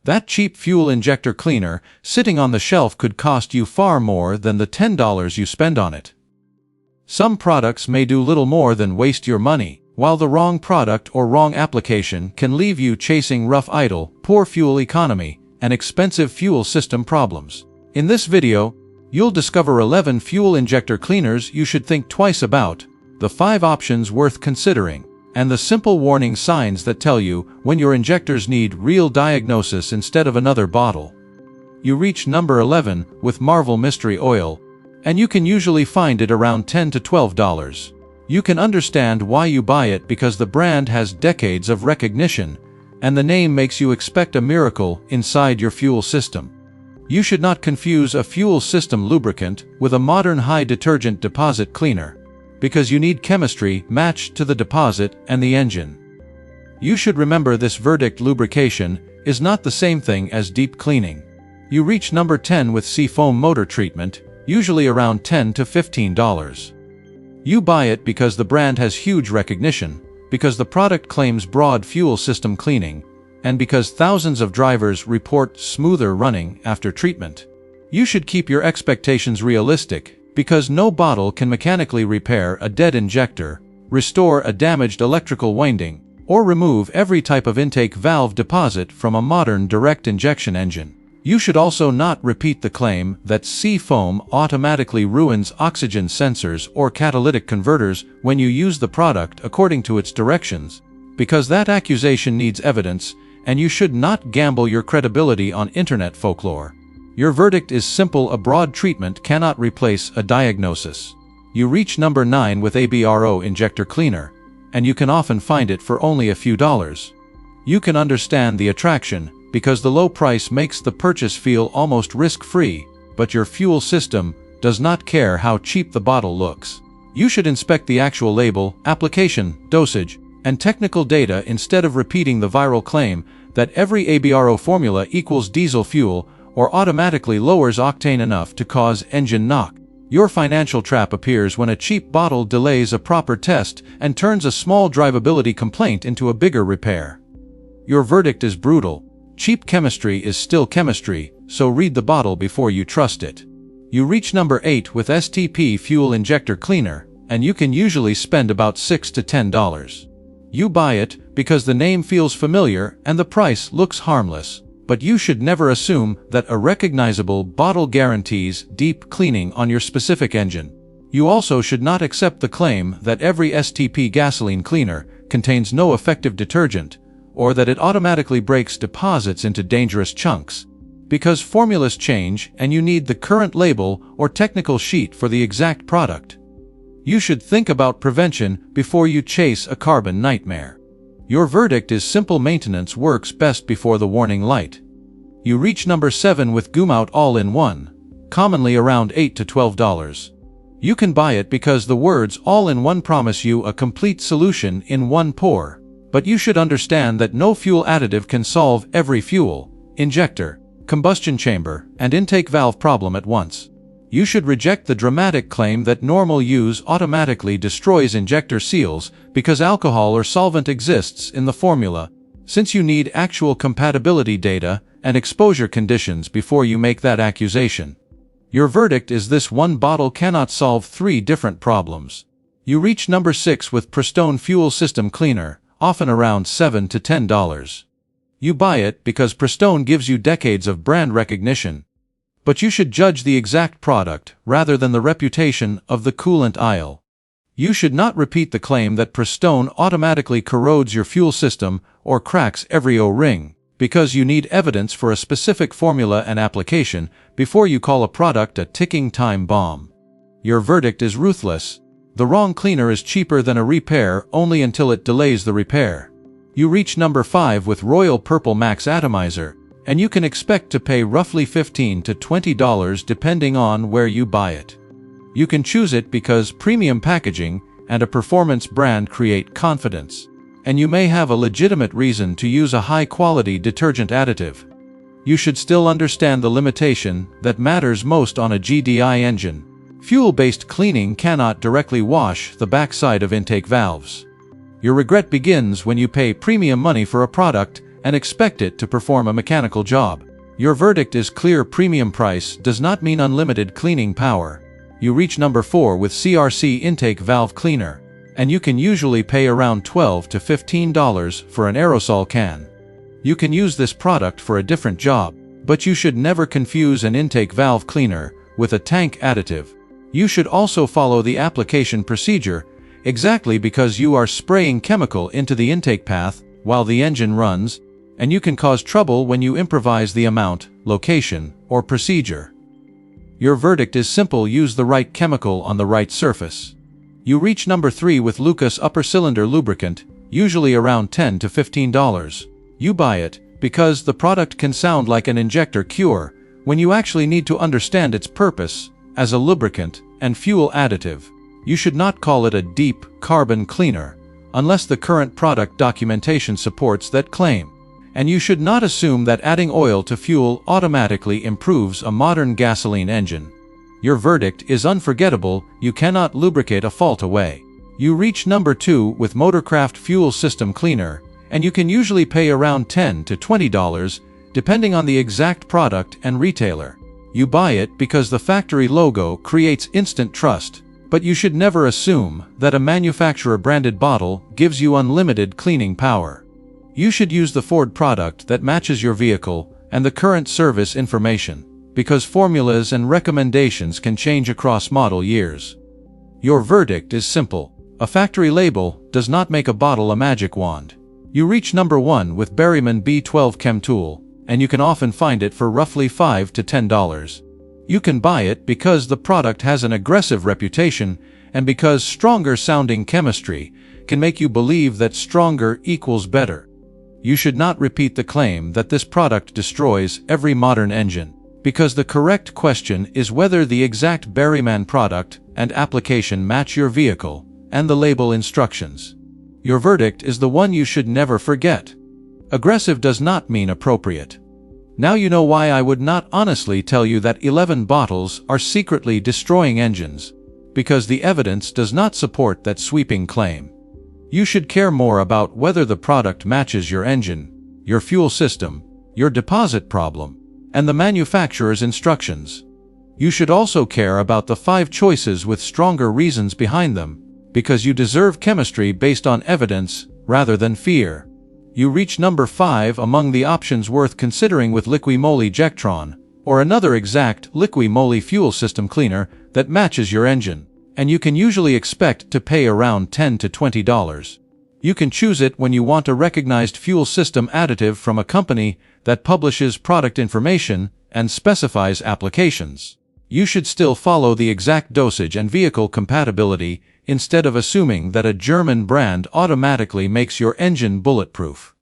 That cheap fuel injector cleaner sitting on the shelf could cost you far more than the $10 you spend on it. Some products may do little more than waste your money, while the wrong product or wrong application can leave you chasing rough idle, poor fuel economy, and expensive fuel system problems. In this video, you'll discover 11 fuel injector cleaners you should think twice about, the 5 options worth considering, and the simple warning signs that tell you when your injectors need real diagnosis instead of another bottle. You reach number 11 with Marvel Mystery Oil, and you can usually find it around $10 to $12. You can understand why you buy it because the brand has decades of recognition, and the name makes you expect a miracle inside your fuel system. You should not confuse a fuel system lubricant with a modern high detergent deposit cleaner, because you need chemistry matched to the deposit and the engine. You should remember this verdict: lubrication is not the same thing as deep cleaning. You reach number 10 with seafoam motor treatment, usually around $10 to $15. You buy it because the brand has huge recognition, because the product claims broad fuel system cleaning, and because thousands of drivers report smoother running after treatment. You should keep your expectations realistic, because no bottle can mechanically repair a dead injector, restore a damaged electrical winding, or remove every type of intake valve deposit from a modern direct injection engine. You should also not repeat the claim that seafoam automatically ruins oxygen sensors or catalytic converters when you use the product according to its directions, because that accusation needs evidence, and you should not gamble your credibility on internet folklore. Your verdict is simple: a broad treatment cannot replace a diagnosis. You reach number 9 with ABRO injector cleaner, and you can often find it for only a few dollars. You can understand the attraction, because the low price makes the purchase feel almost risk-free, but your fuel system does not care how cheap the bottle looks. You should inspect the actual label, application, dosage, and technical data instead of repeating the viral claim that every ABRO formula equals diesel fuel or automatically lowers octane enough to cause engine knock. Your financial trap appears when a cheap bottle delays a proper test and turns a small drivability complaint into a bigger repair. Your verdict is brutal. Cheap chemistry is still chemistry, so read the bottle before you trust it. You reach number 8 with STP fuel injector cleaner, and you can usually spend about $6 to $10. You buy it because the name feels familiar and the price looks harmless. But you should never assume that a recognizable bottle guarantees deep cleaning on your specific engine. You also should not accept the claim that every STP gasoline cleaner contains no effective detergent, or that it automatically breaks deposits into dangerous chunks, because formulas change and you need the current label or technical sheet for the exact product. You should think about prevention before you chase a carbon nightmare. Your verdict is simple: maintenance works best before the warning light. You reach number 7 with Gumout All In One, commonly around $8 to $12. You can buy it because the words all in one promise you a complete solution in one pour, but you should understand that no fuel additive can solve every fuel, injector, combustion chamber, and intake valve problem at once. You should reject the dramatic claim that normal use automatically destroys injector seals because alcohol or solvent exists in the formula, since you need actual compatibility data and exposure conditions before you make that accusation. Your verdict is this: one bottle cannot solve 3 different problems. You reach number 6 with Prestone fuel system cleaner, often around $7 to $10. You buy it because Prestone gives you decades of brand recognition. But you should judge the exact product rather than the reputation of the coolant aisle. You should not repeat the claim that Prestone automatically corrodes your fuel system or cracks every O-ring, because you need evidence for a specific formula and application before you call a product a ticking time bomb. Your verdict is ruthless. The wrong cleaner is cheaper than a repair only until it delays the repair. You reach number 5 with Royal Purple Max Atomizer, and you can expect to pay roughly $15 to $20 depending on where you buy it. You can choose it because premium packaging and a performance brand create confidence, and you may have a legitimate reason to use a high-quality detergent additive. You should still understand the limitation that matters most on a GDI engine. Fuel-based cleaning cannot directly wash the backside of intake valves. Your regret begins when you pay premium money for a product and expect it to perform a mechanical job. Your verdict is clear: premium price does not mean unlimited cleaning power. You reach number 4 with CRC intake valve cleaner, and you can usually pay around $12 to $15 for an aerosol can. You can use this product for a different job, but you should never confuse an intake valve cleaner with a tank additive. You should also follow the application procedure exactly, because you are spraying chemical into the intake path while the engine runs, and you can cause trouble when you improvise the amount, location, or procedure. Your verdict is simple: use the right chemical on the right surface. You reach number 3 with Lucas upper cylinder lubricant, usually around $10 to $15. You buy it because the product can sound like an injector cure when you actually need to understand its purpose as a lubricant and fuel additive. You should not call it a deep carbon cleaner unless the current product documentation supports that claim. And you should not assume that adding oil to fuel automatically improves a modern gasoline engine. Your verdict is unforgettable: you cannot lubricate a fault away. You reach number 2 with Motorcraft fuel system cleaner, and you can usually pay around $10 to $20 depending on the exact product and retailer. You buy it because the factory logo creates instant trust, but you should never assume that a manufacturer-branded bottle gives you unlimited cleaning power. You should use the Ford product that matches your vehicle and the current service information, because formulas and recommendations can change across model years. Your verdict is simple: a factory label does not make a bottle a magic wand. You reach number 1 with Berryman B12 Chemtool, and you can often find it for roughly $5 to $10. You can buy it because the product has an aggressive reputation, and because stronger sounding chemistry can make you believe that stronger equals better. You should not repeat the claim that this product destroys every modern engine, because the correct question is whether the exact Berryman product and application match your vehicle and the label instructions. Your verdict is the one you should never forget. Aggressive does not mean appropriate. Now you know why I would not honestly tell you that 11 bottles are secretly destroying engines, because the evidence does not support that sweeping claim. You should care more about whether the product matches your engine, your fuel system, your deposit problem, and the manufacturer's instructions. You should also care about the 5 choices with stronger reasons behind them, because you deserve chemistry based on evidence rather than fear. You reach number 5 among the options worth considering with Liqui Moly Jectron, or another exact Liqui Moly fuel system cleaner that matches your engine, and you can usually expect to pay around $10 to $20. You can choose it when you want a recognized fuel system additive from a company that publishes product information and specifies applications. You should still follow the exact dosage and vehicle compatibility instead of assuming that a German brand automatically makes your engine bulletproof.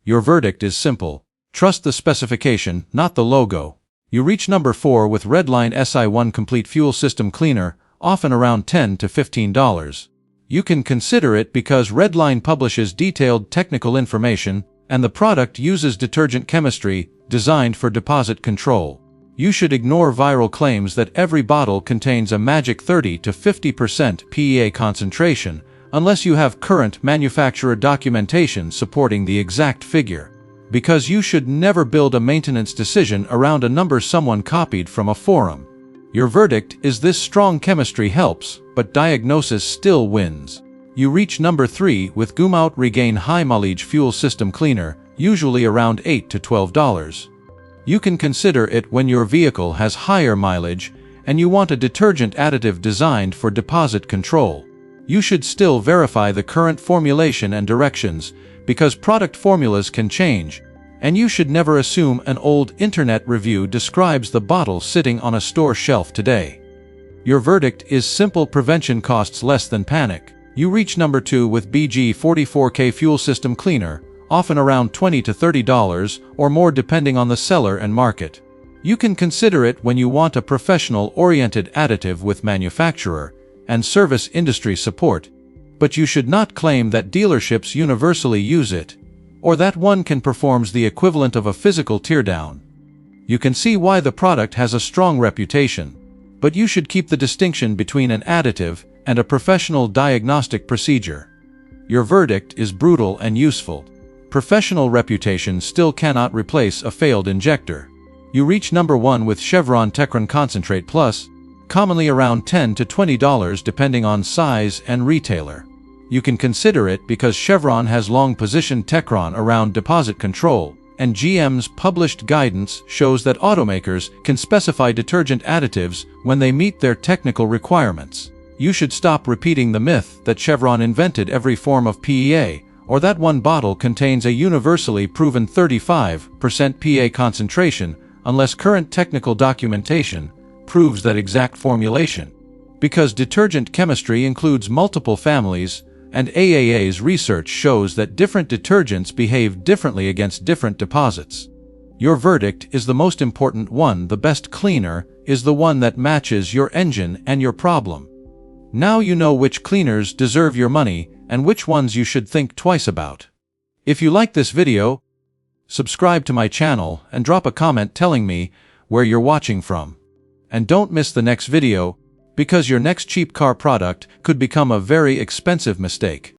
Your verdict is simple: trust the specification, not the logo. You reach number 4 with Redline SI1 Complete Fuel System Cleaner, often around $10 to $15. You can consider it because Redline publishes detailed technical information, and the product uses detergent chemistry designed for deposit control. You should ignore viral claims that every bottle contains a magic 30 to 50% PEA concentration unless you have current manufacturer documentation supporting the exact figure, because you should never build a maintenance decision around a number someone copied from a forum. Your verdict is this strong chemistry helps, but diagnosis still wins. You reach number 3 with Gumout Regane High Mileage Fuel System Cleaner, usually around $8 to $12. You can consider it when your vehicle has higher mileage and you want a detergent additive designed for deposit control. You should still verify the current formulation and directions, because product formulas can change, and you should never assume an old internet review describes the bottle sitting on a store shelf today. Your verdict is simple: prevention costs less than panic. You reach number 2 with BG44K Fuel System Cleaner, often around $20 to $30 or more depending on the seller and market. You can consider it when you want a professional-oriented additive with manufacturer and service industry support, but you should not claim that dealerships universally use it, or that one can perform the equivalent of a physical teardown. You can see why the product has a strong reputation, but you should keep the distinction between an additive and a professional diagnostic procedure. Your verdict is brutal and useful, professional reputation still cannot replace a failed injector. You reach number 1 with Chevron Techron Concentrate Plus, commonly around $10 to $20 depending on size and retailer. You can consider it because Chevron has long positioned Techron around deposit control, and GM's published guidance shows that automakers can specify detergent additives when they meet their technical requirements. You should stop repeating the myth that Chevron invented every form of PEA, or that one bottle contains a universally proven 35% PEA concentration unless current technical documentation proves that exact formulation. Because detergent chemistry includes multiple families, and AAA's research shows that different detergents behave differently against different deposits. Your verdict is the most important one. The best cleaner is the one that matches your engine and your problem. Now you know which cleaners deserve your money and which ones you should think twice about. If you like this video, subscribe to my channel and drop a comment telling me where you're watching from. And don't miss the next video, because your next cheap car product could become a very expensive mistake.